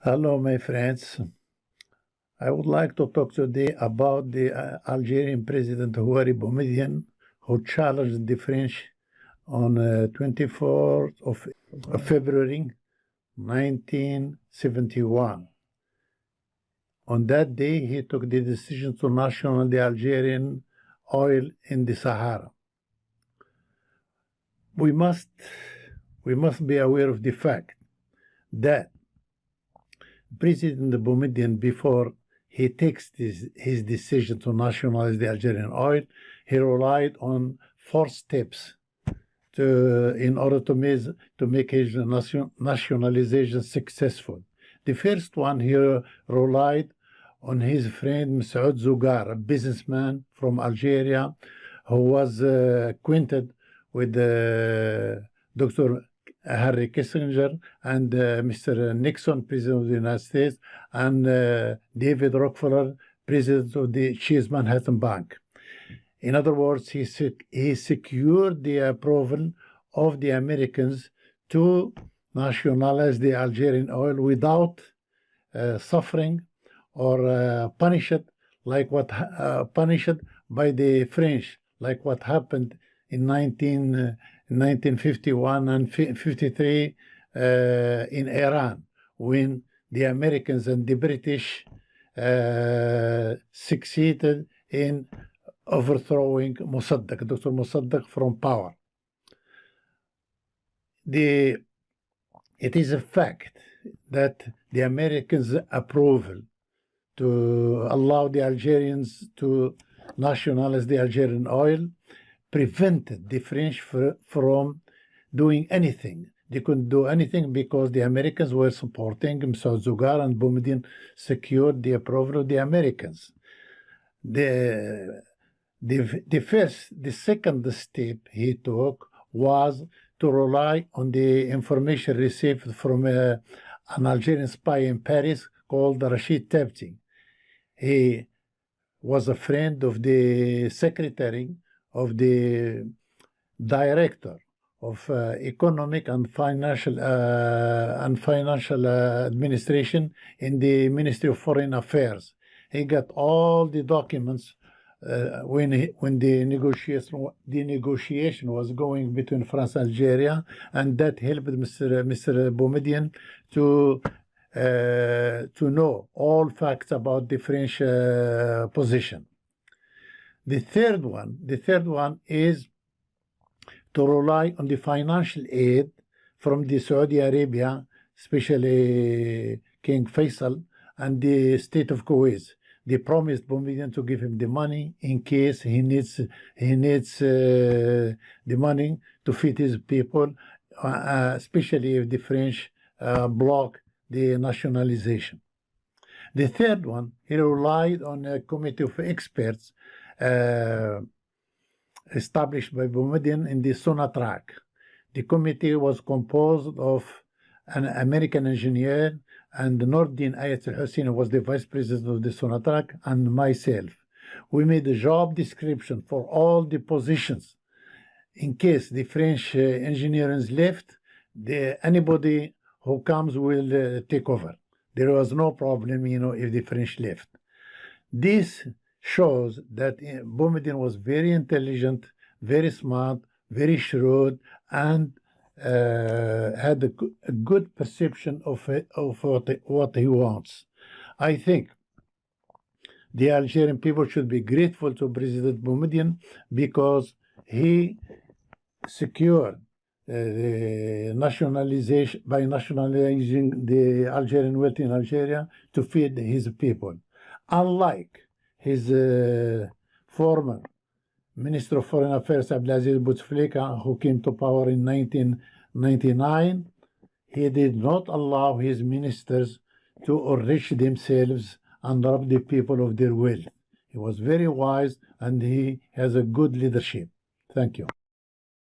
Hello, my friends. I would like to talk today about the Algerian President Boumediene, who challenged the French on 24th of February 1971. On that day, he took the decision to national the Algerian oil in the Sahara. We must be aware of the fact that President Boumediene, before he takes his decision to nationalize the Algerian oil, he relied on 4 steps in order to make his nationalization successful. The first one, he relied on his friend Masoud Zougar, a businessman from Algeria who was acquainted with Dr. Harry Kissinger and Mr. Nixon, President of the United States, and David Rockefeller, President of the Chase Manhattan Bank. In other words, he secured the approval of the Americans to nationalize the Algerian oil without suffering or punished by the French, like what happened in 1951 and 53 in Iran, when the Americans and the British succeeded in overthrowing Dr. Mossadegh from power. It is a fact that the Americans' approval to allow the Algerians to nationalize the Algerian oil prevented the French from doing anything. They couldn't do anything because the Americans were supporting Masoud Zougar, and Boumediene secured the approval of the Americans. The second step he took was to rely on the information received from an Algerian spy in Paris called Rachid Tabti. He was a friend of the secretary of the director of economic and financial administration in the Ministry of Foreign Affairs. He got all the documents when the negotiation was going between France and Algeria, and that helped Mr. Boumediene to know all facts about the French position. The third one is to rely on the financial aid from the Saudi Arabia, especially King Faisal and the state of Kuwait. They promised Boumediene to give him the money in case he needs the money to feed his people, especially if the French block the nationalization. The third one, he relied on a committee of experts established by Boumediene in the Sonatrach. The committee was composed of an American engineer, and Nordin Ayat al-Hussein was the vice president of the Sonatrach, and myself. We made a job description for all the positions. In case the French engineers left, anybody who comes will take over. There was no problem, if the French left. This shows that Boumediene was very intelligent, very smart, very shrewd, and had a good perception of what he wants. I think the Algerian people should be grateful to President Boumediene because he secured the nationalization by nationalizing the Algerian wealth in Algeria to feed his people. Unlike his former Minister of Foreign Affairs, Abdelaziz Bouteflika, who came to power in 1999, he did not allow his ministers to enrich themselves and rob the people of their wealth. He was very wise, and he has a good leadership. Thank you.